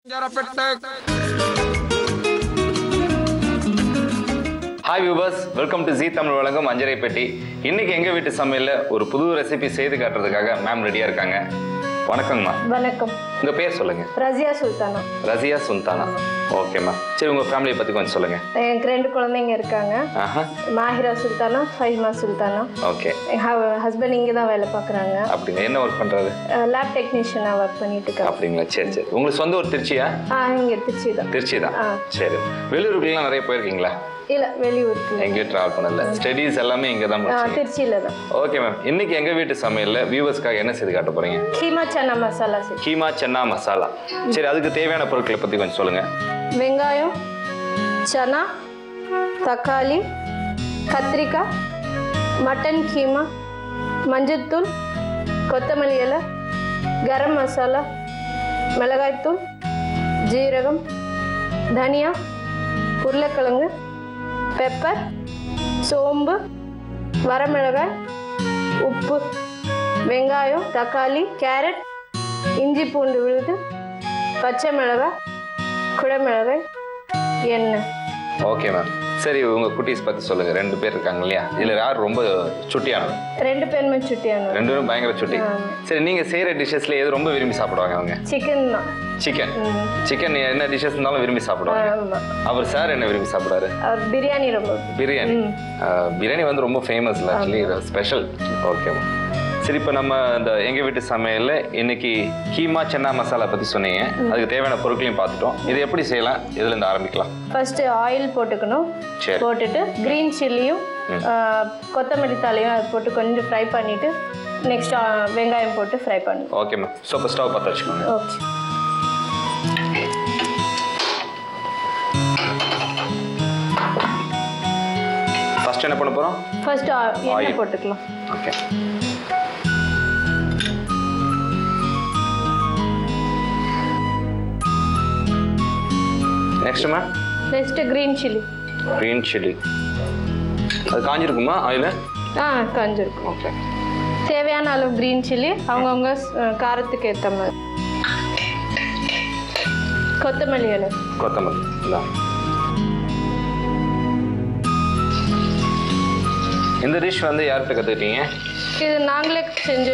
Hi viewers, welcome to Zee Tamil வழங்கும் அஞ்சரை பெட்டி. இன்னைக்கு எங்க வீட்டு சமையல்ல ஒரு புது ரெசிபி செய்து காட்டுறதுக்காக மேம் ரெடியா இருக்காங்க. வணக்கம்மா. வணக்கம். உங்க பேர் சொல்லுங்க. ரசியா சுல்தானா. ரசியா சுல்தானா. ஓகேம்மா. சரி உங்க ஃபேமிலியை பத்தி கொஞ்சம் சொல்லுங்க. எனக்கு 2 குழந்தைங்க இருக்காங்க. மாஹிரா சுல்தானா, ஃபைமா சுல்தானா. ஓகே. ஹஸ்பண்ட் இங்க தான் வேலை பார்க்கறாங்க. அப்படிங்க. என்ன வர்க் பண்றாரு? லேப் டெக்னீஷியனா வர்க் பண்ணிட்டு இருக்காங்க. அப்படிங்களா? சரி சரி. உங்களுக்கு சொந்த ஊர் திருச்சியா? இங்க திருச்சி தான். திருச்சி தான். சரி. வெளியூருக்குலாம் நிறைய போயிருக்கீங்களா? இல்ல, வெளியூருக்கு. எங்கேயும் டிராவல் பண்ணல. ஸ்டடீஸ் எல்லாமே இங்க தான் முடிச்சீங்க. திருச்சியில தான். Okay ma'am. இன்னைக்கு எங்க வீட்டு சமையல்ல வியூவர்ஸ்க்காக என்ன செய்து காட்ட போறீங்க? கீமா சன்னா மசாலா. கீமா சன்னா மசாலா. சரி, அதுக்கு தேவையான பொருட்களை பத்தி கொஞ்சம் சொல்லுங்க. வெங்காயம், சன்னா, தக்காளி, கத்திரிக்காய், மட்டன் கீமா, மஞ்சள்தூள், கொத்தமல்லி இலை, கரம் மசாலா, மிளகாய்த்தூள், ஜீரகம், தனியா, உருளைக்கிழங்கு, பெப்பர், சோம்பு, வரமிளகாய், உப்பு, வெங்காயம், தக்காளி, கேரட், இஞ்சி பூண்டு விழுது, பச்சை மிளகாய், குடமிளகாய், எண்ணெய். Okay ma'am. சரி, உங்க குட்டீஸ் பத்தி சொல்லுங்க. 2 பேர் இருக்காங்க இல்லையா? இதுல யார் ரொம்ப சுட்டியானது? 2 பேருமே சுட்டியானது. 2 பேரும் பயங்கர சுட்டி. சரி, நீங்க செய்யற டிஷ்ஷஸ்ல எது ரொம்ப விரும்பி சாப்பிடுவாங்க அவங்க? சிக்கன் தான். சிக்கன் என்ன டிஷ்ஷஸ் இருந்தாலும் விரும்பி சாப்பிடுவாங்க. அவர் சார் என்ன விரும்பி சாப்பிடுறாரு? அவர் பிரியாணி ரொம்ப. பிரியாணி வந்து ரொம்ப ஃபேமஸ்ல, ஆக்சுவலி ஸ்பெஷல். ஓகே. சரி, இப்போ நம்ம இந்த எங்க வீட்டு சமையல்ல இன்னைக்கு கீமா சன்னா மசாலா பத்தி சொன்னீங்க. அதுக்கு தேவையான பொருட்களையும் பார்த்துட்டோம். இது எப்படி செய்யலாம், இதுல இருந்து ஆரம்பிக்கலாம்? ஃபர்ஸ்ட் ஆயில் போட்டுக்கணும். போட்டுட்டு கிரீன் சில்லியும் கொத்தமல்லி தலையும் அது போட்டு கொஞ்சம் ஃப்ரை பண்ணிட்டு நெக்ஸ்ட் வெங்காயம் போட்டு ஃப்ரை பண்ணணும். Okay ma'am. ஸோ இப்போ ஸ்டவ் பற்ற வச்சுக்கோங்க. ஓகே. ஃபர்ஸ்ட் என்ன பண்ண போறோம்? ஃபர்ஸ்ட் எண்ணெய் போட்டுக்கலாம். Okay. Next ma'am? Next green chilli. Green chilli அது காஞ்சிருக்குமா ஆயில? காஞ்சிருக்கும். ஓகே. தேவையான அளவு கிரீன் சில்லி அவங்கவுங்க காரத்துக்கு ஏற்ற மாதிரி. கொத்தமல்லி இலை. கொத்தமல்லி இதான். இந்த டிஷ் வந்து யார்கிட்ட கற்றுக்கிட்டீங்க? இது நாங்களே செஞ்சு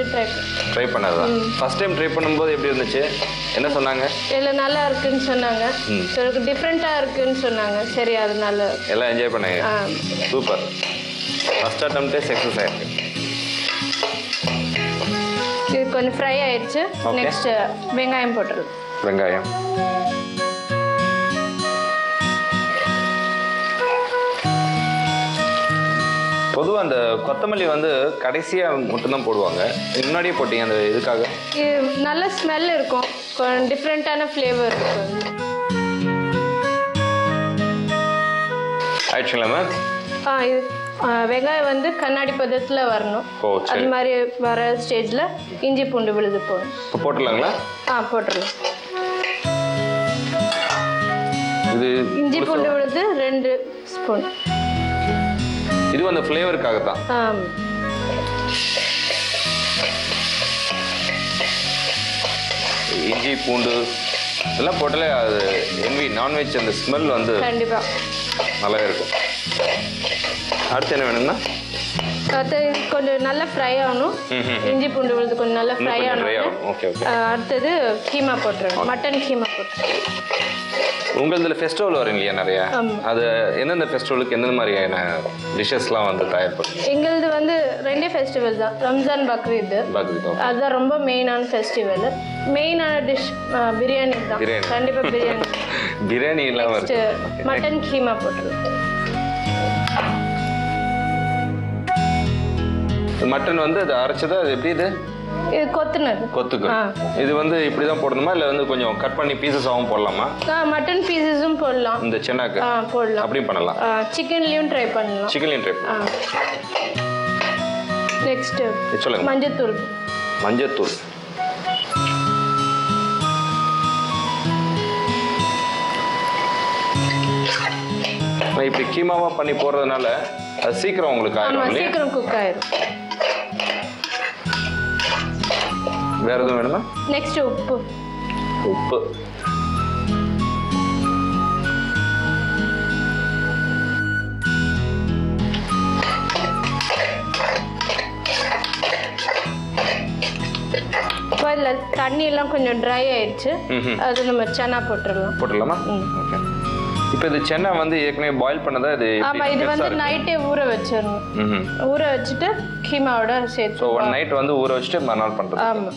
ட்ரை பண்ணதா? ஃபர்ஸ்ட் டைம் ட்ரை பண்ணும்போது எப்படி இருந்துச்சு? என்ன சொன்னாங்க? இல்லை, நல்லா இருக்குன்னு சொன்னாங்க. டிஃப்ரெண்ட்டாக இருக்குன்னு சொன்னாங்க. சரி, அது நல்லா எல்லாம் என்ஜாய் பண்ணாங்க. சூப்பர். ஃபர்ஸ்ட் அட்டெம்ப்டே சக்ஸஸ் ஆயிருக்கு. இது கொஞ்சம் ஃப்ரை ஆயிடுச்சு. நெக்ஸ்ட் வெங்காயம் போட்டுருது. வெங்காயம் பொதுவாக அந்த கொத்தமல்லி வந்து கடைசியாக மட்டும்தான் போடுவாங்க. முன்னாடியே போட்டீங்க அந்த இதுக்காக? இது நல்ல ஸ்மெல் இருக்கும், கொஞ்சம் டிஃப்ரெண்ட்டான ஃப்ளேவர் இருக்கும். ஆயிடுச்சுங்களா மேம்? இது வெங்காயம் வந்து கண்ணாடி பதத்தில் வரணும். அது மாதிரி வர ஸ்டேஜில் இஞ்சி பூண்டு விழுது போடணும். இப்போ போட்டுடலாங்களா? போட்டுடலாம். இது இஞ்சி பூண்டு விழுது 2 ஸ்பூன். இது அந்த ஃப்ளேவருக்காக தான். இஞ்சி பூண்டு இதெல்லாம் போட்டாலே அது நான்வெஜ் அந்த ஸ்மெல் வந்து கண்டிப்பாக நல்லாவே இருக்கும். அடுத்து என்ன வேணும்னா அது கொஞ்சம் நல்லா ஃப்ரை ஆகணும். இஞ்சி பூண்டு விழுது கொஞ்சம் நல்லா ஃப்ரை ஆகணும். அடுத்தது கீமா போட்டுருங்க. மட்டன் கீமா போட்டுருங்க. உங்களதுல ஃபெஸ்டிவல் வரும் இல்லையா நிறையா? அது எந்தெந்த ஃபெஸ்டிவலுக்கு எந்தெந்த மாதிரியான டிஷ்ஷஸ்லாம் வந்து தயார் பண்ணுங்க? எங்களது வந்து 2 ஃபெஸ்டிவல் தான், ரம்ஜான், பக்ரீத். அதுதான் ரொம்ப மெயினான ஃபெஸ்டிவல். மெயினான டிஷ் பிரியாணி தான். கண்டிப்பாக பிரியாணி. பிரியாணி இல்லாமல் மட்டன் கீமா போட்டுருங்க. மட்டன் வந்து அது அரைச்சது அது எப்படி? இது கொத்துக்கு. இது வந்து இப்படிதான் போடணுமா இல்ல வந்து கொஞ்சம் கட் பண்ணி பீசஸாவும் போடலாமா? மட்டன் பீசஸும் போடலாம். இந்த சென்னாக்கு போடலாம். அப்படியும் பண்ணலாம். சிக்கன்லயும் ட்ரை பண்ணலாம். நெக்ஸ்ட் சொல்லுங்க. மஞ்சள்தூள். இப்படி கீமாவா பண்ணி போடுறதுனால அது சீக்கிரம் உங்களுக்கு ஆயிடும். சீக்கிரம் குக் ஆயிடும். வேற எதுவும் வேணுமா? நெக்ஸ்ட் உப்பு. தண்ணி எல்லாம் கொஞ்சம் ட்ரை ஆயிடுச்சு. அது நம்ம சன்னா போட்டுடலாமா? ஓகே. இப்போ இது சென்னா வந்து ஏற்கனவே பாயில் பண்ணதா இது? ஆமா, இது வந்து நைட்டே ஊற வச்சிரணும். ஊற வச்சுட்டு கீமாவோட சேர்த்து. ஸோ ஒன் நைட் வந்து ஊற வச்சுட்டு மறுநாள் பண்ணுறது. ஆமா.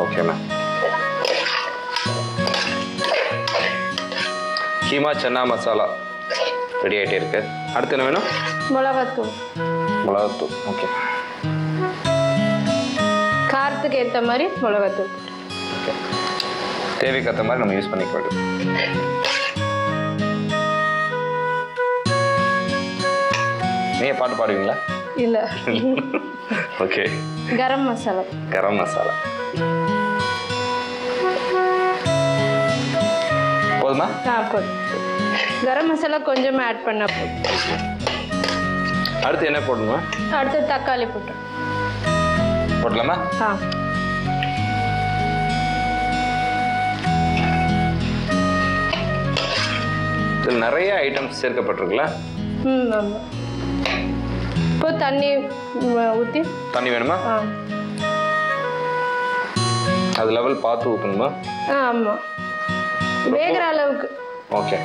ஓகேண்ணா. கீமா சன்னா மசாலா ரெடி ஆகிட்டே இருக்கு. அடுத்து என்ன வேணும்? மிளகாத்தூள். ஓகே. காரத்துக்கு ஏற்ற மாதிரி மிளகாத்தூள். ஓகே. தேவைக்கு ஏற்ற மாதிரி நம்ம யூஸ் பண்ணிக்க வேண்டும். நீங்க பாட்டு பாடுவீங்களா? இல்ல. ஓகே. கரம் மசாலா. போதுமா? போதும். கரம் மசாலா கொஞ்சம் ஆட் பண்ணா போதும். அடுத்து என்ன போடணுமா? அடுத்து தக்காளி போடலாமா? இதில் நிறைய ஐட்டம்ஸ் சேர்க்கப்பட்டிருக்குல்ல? ஆமா. இப்போ தண்ணி ஊற்றி. தண்ணி வேணுமா? அது லெவல் பார்த்து ஊற்றணுமா? ஆமாம், வேகிற அளவுக்கு. ஓகே.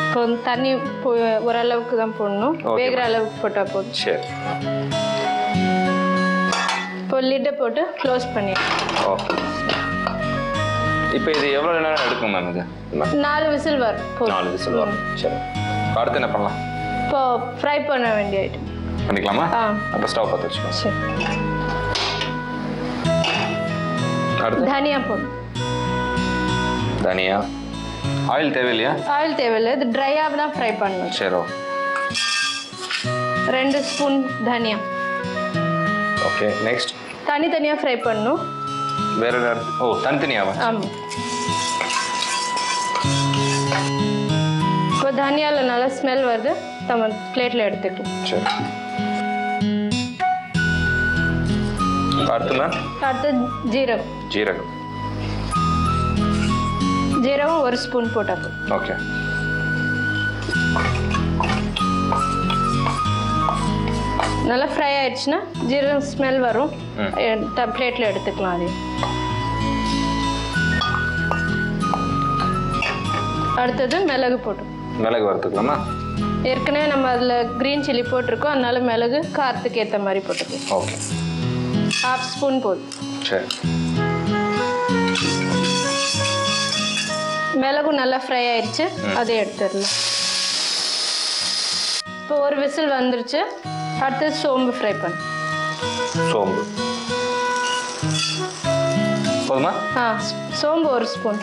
இப்போ தண்ணி ஓரளவுக்கு தான் போடணும், வேகிற அளவுக்கு போட்டால் போதும். சரி. இப்போ லிட்டை போட்டு க்ளோஸ் பண்ணிடலாம். ஓகே. இப்போ இது எவ்வளோ நேரம் எடுக்கும் மேம்? இது 4 விசில் வரும். 4 விசில் வரும். சரி. அடுத்து என்ன பண்ணலாம்? இப்போ ஃப்ரை பண்ண வேண்டிய ஐட்டம் பண்ணிக்கலாமா? அப்போ ஸ்டவ் பற்ற வச்சுக்கோங்க. சரி. அடுத்து தனியா போடும். தனியா ஆயில் தேவையில்லையா? ஆயில் தேவையில்லை, இது ட்ரையாக தான் ஃப்ரை பண்ணணும். சரி. 2 ஸ்பூன் தனியா. ஓகே. நெக்ஸ்ட் தனித்தனியாக ஃப்ரை பண்ணணும். வேற தனித்தனியாவா? ஆமாம். இப்போ தனியாவில் நல்லா ஸ்மெல் வருது, நம்ம பிளேட்டில் எடுத்துக்கலாம். சரி. அடுத்து மேம்? அடுத்து ஜீரகம். ஜீரகம் 1 ஸ்பூன் போட்டால் போதும். ஓகே. நல்லா ஃப்ரை ஆயிடுச்சுன்னா ஜீரகம் ஸ்மெல் வரும், பிளேட்டில் எடுத்துக்கலாம். அது அடுத்தது மிளகு வறுத்துக்கலாமா? ஏற்கனவே நம்ம அதில் க்ரீன் சில்லி போட்டிருக்கோம், அதனால மிளகு காரத்துக்கு ஏற்ற மாதிரி போட்டுக்கலாம். ஓகே. 1/2 ஸ்பூன் போதும். சரி. மிளகு நல்லா ஃப்ரை ஆயிடுச்சு, அதை எடுத்துடலாம். இப்போ 1 விசில் வந்துருச்சு. அடுத்து சோம்பு ஃப்ரை பண்ணு. சோம்பு போதுமா? சோம்பு 1 ஸ்பூன்.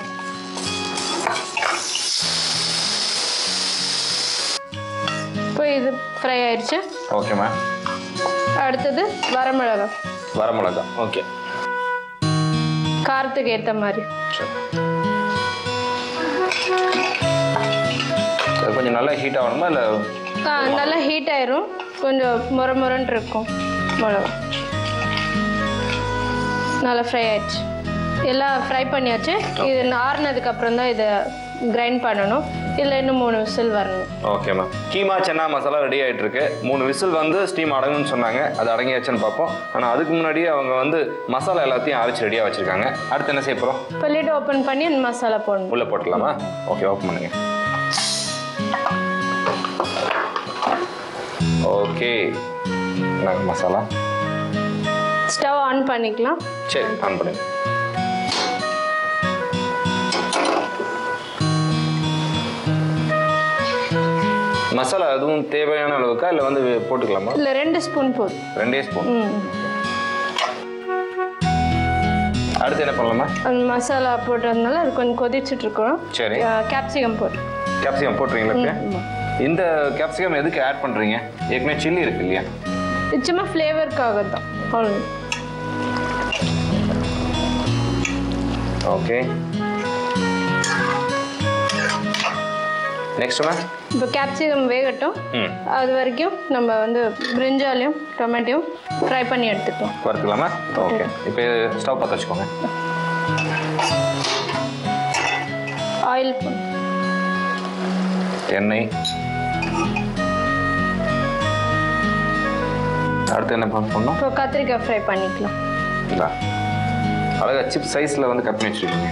இப்போ இது ஃப்ரை ஆயிடுச்சு. ஓகேம்மா. அடுத்தது வரமிளகா. ஓகே. காரத்துக்கு ஏற்ற மாதிரி. கொஞ்சம் நல்லா ஹீட் ஆகணுமா இல்லை? நல்லா ஹீட் ஆயிரும், கொஞ்சம் மொரன்னு இருக்கும். மிளகா நல்லா ஃப்ரை ஆயிடுச்சு, எல்லாம் ஃப்ரை பண்ணியாச்சு. இது ஆறுனதுக்கு அப்புறம் தான் இதை கிரைண்ட் பண்ணணும். இதில் இன்னும் 3 விசில் வரணும். ஓகேம்மா. கீமா சன்னா மசாலா ரெடி ஆகிட்டு இருக்கு. 3 விசில் வந்து ஸ்டீம் அடங்குன்னு சொன்னாங்க, அது அடங்கியாச்சுன்னு பார்ப்போம். ஆனால் அதுக்கு முன்னாடியே அவங்க வந்து மசாலா எல்லாத்தையும் அரைச்சி ரெடியாக வச்சுருக்காங்க. அடுத்து என்ன செய்ய போகிறோம்? இப்போ லிட் ஓப்பன் பண்ணி அந்த மசாலா போடணும். உள்ளே போட்டுடலாமா? ஓகே, ஓப்பன் பண்ணுங்க. ஓகே. மசாலா ஸ்டவ் ஆன் பண்ணிக்கலாம். சரி, ஆன் பண்ணுங்க. மசாலா அதுவும் தேவையான அளவுக்கா இல்லை வந்து போட்டுக்கலாமா? இல்லை, 2 ஸ்பூன் போதும். 2 ஸ்பூன். அடுத்து என்ன பண்ணலாமா? அந்த மசாலா போட்டதுனால அது கொஞ்சம் கொதிச்சுட்டு இருக்கோம். சரி. கேப்சிகம் போட்டுறீங்களா? இந்த கேப்சிகம் எதுக்கு ஆட் பண்ணுறீங்க? ஏற்கனவே சில்லி இருக்கு இல்லையா? சும்மா ஃப்ளேவருக்காக தான். ஓகே. Next ma'am? இப்போ கேப்சிகம் வேகட்டும். அது வரைக்கும் நம்ம வந்து பிரிஞ்சாலையும் டொமேட்டோயும் ஃப்ரை பண்ணி எடுத்துக்கலாம். வறுத்துக்கலாமா? ஓகே. இப்போ ஸ்டவ் பற்ற வச்சுக்கோங்க. ஆயில், எண்ணெய், அடுத்து என்ன பண்ணணும்? இப்போ கத்திரிக்காய் ஃப்ரை பண்ணிக்கலாம். அழகாக சிப் சைஸில் வந்து கட் பண்ணி வச்சுருக்கீங்க.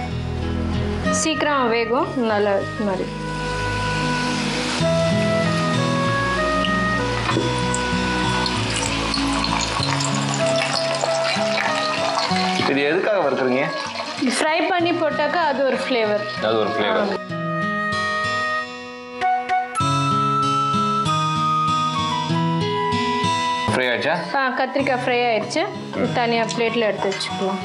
சீக்கிரம் வேகும் நல்லா மாதிரி. இது எதுக்காக வறுக்குறீங்க? ஃப்ரை பண்ணி போட்டாக்கா அது ஒரு ஃப்ளேவர். அது ஒரு ஃப்ளேவர். ஃப்ரை ஆயிடுச்சா? கத்திரிக்காய் ஃப்ரை ஆயிடுச்சு. தனியாக பிளேட்டில் எடுத்து வச்சுக்கலாம்.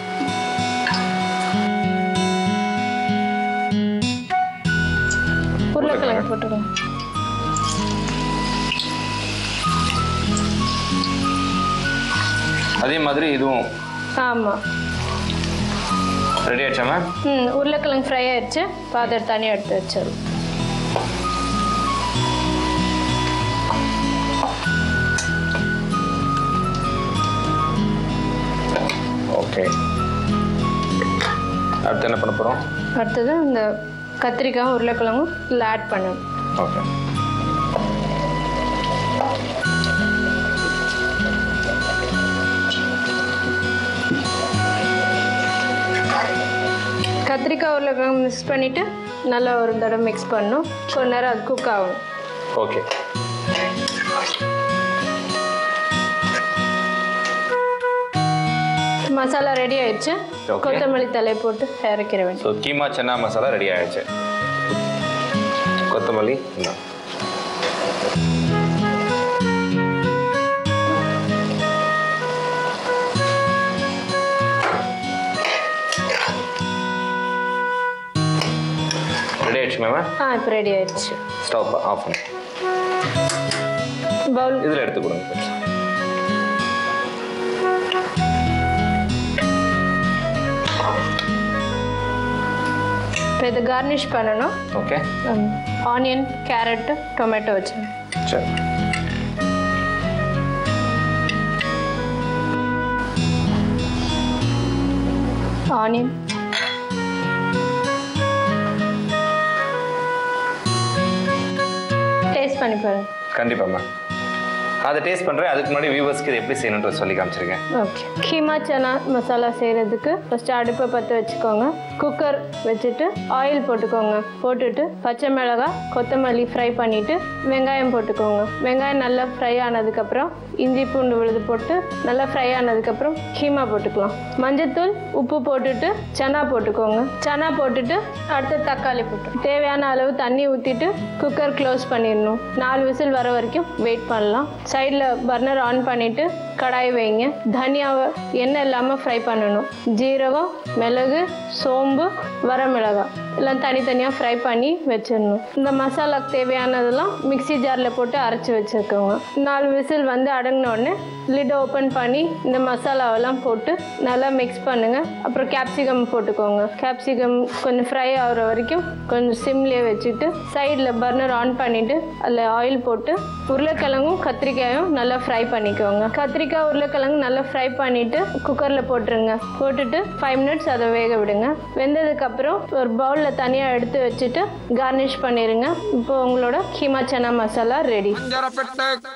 உருளைக்கிழங்கு போட்டுக்கலாம். அதே மாதிரி இதுவும். ஆமாம். ரெடி ஆயிடுச்சா மேம்? உருளைக்கிழங்கு ஃப்ரை ஆயிடுச்சு. பாத்திரம் தனியாக எடுத்து வச்சிரு. ஓகே. அடுத்து என்ன பண்ண போகிறோம்? அடுத்தது இந்த கத்திரிக்காய் உருளைக்கிழங்கும் இதில் ஆட் பண்ணணும். ஓகே. கத்திரிக்காய் உருளைக்கிழங்கு மிக்ஸ் பண்ணிவிட்டு நல்லா ஒரு தடவை மிக்ஸ் பண்ணணும். கொஞ்ச நேரம் அது குக் ஆகணும். ஓகே. மசாலா ரெடி ஆயிடுச்சு. கொத்தமல்லி தலை போட்டு இறக்கிற வேண்டும். ஸோ கீமா சன்னா மசாலா ரெடி ஆயிடுச்சு. கொத்தமல்லி ரெடி ஆயிடுச்சு மேம்? இப்போ ரெடி ஆயிடுச்சு. ஸ்டவ் ஆஃப் பண்ணு. பவுல் இதில் எடுத்து கொடுங்க. இப்போ இதை கார்னிஷ் பண்ணணும். ஓகே. ஆனியன், கேரட்டு, டொமேட்டோ வச்சு. சரி. ஆனியன், டேஸ்ட் பண்ணி பாருங்க. கண்டிப்பாக மேம். அதை டேஸ்ட் பண்ணுறேன். அதுக்கு முன்னாடி வியூவர்ஸ்க்கு இது எப்படி செய்யணுன்ற சொல்லி காமிச்சிருக்கேன். ஓகே. கீமா சன்னா மசாலா செய்கிறதுக்கு ஃபஸ்ட்டு அடுப்பை பற்ற வச்சுக்கோங்க. குக்கர் வச்சுட்டு ஆயில் போட்டுக்கோங்க. போட்டுட்டு பச்சை மிளகாய், கொத்தமல்லி ஃப்ரை பண்ணிவிட்டு வெங்காயம் போட்டுக்கோங்க. வெங்காயம் நல்லா ஃப்ரை ஆனதுக்கப்புறம் இஞ்சி பூண்டு விழுது போட்டு நல்லா ஃப்ரை ஆனதுக்கப்புறம் கீமா போட்டுக்கலாம். மஞ்சத்தூள், உப்பு போட்டுட்டு சன்னா போட்டுக்கோங்க. சன்னா போட்டுட்டு அடுத்து தக்காளி போட்டு தேவையான அளவு தண்ணி ஊற்றிட்டு குக்கர் க்ளோஸ் பண்ணிடணும். 4 விசில் வர வரைக்கும் வெயிட் பண்ணலாம். சைடில் பர்னர் ஆன் பண்ணிவிட்டு கடாய் வைங்க. தனியாவை எண்ணெய் இல்லாமல் ஃப்ரை பண்ணணும். ஜீரகம், மிளகு, சோம்பு, வரமிளகாய் எல்லாம் தனித்தனியாக ஃப்ரை பண்ணி வச்சிடணும். இந்த மசாலாக்கு தேவையானதெல்லாம் மிக்சி ஜாரில் போட்டு அரைச்சி வச்சுக்கோங்க. 4 விசில் வந்து அடங்கின உடனே லிட் ஓப்பன் பண்ணி இந்த மசாலாவெல்லாம் போட்டு நல்லா மிக்ஸ் பண்ணுங்கள். அப்புறம் கேப்சிகம் போட்டுக்கோங்க. கேப்சிகம் கொஞ்சம் ஃப்ரை ஆகிற வரைக்கும் கொஞ்சம் சிம்லேயே வச்சுட்டு சைடில் பர்னர் ஆன் பண்ணிவிட்டு அதில் ஆயில் போட்டு உருளைக்கிழங்கும் கத்திரிக்காயும் நல்லா ஃப்ரை பண்ணிக்கோங்க. கத்திரிக்காய் உருளைக்கிழங்கு நல்லா ஃப்ரை பண்ணிவிட்டு குக்கரில் போட்டுருங்க. போட்டுட்டு 5 மினிட்ஸ் அதை வேக விடுங்க. வெந்ததுக்கப்புறம் ஒரு பவுலில் தனியாக எடுத்து வச்சுட்டு கார்னிஷ் பண்ணிடுங்க. இப்போ உங்களோட கீமா சன்னா மசாலா ரெடி.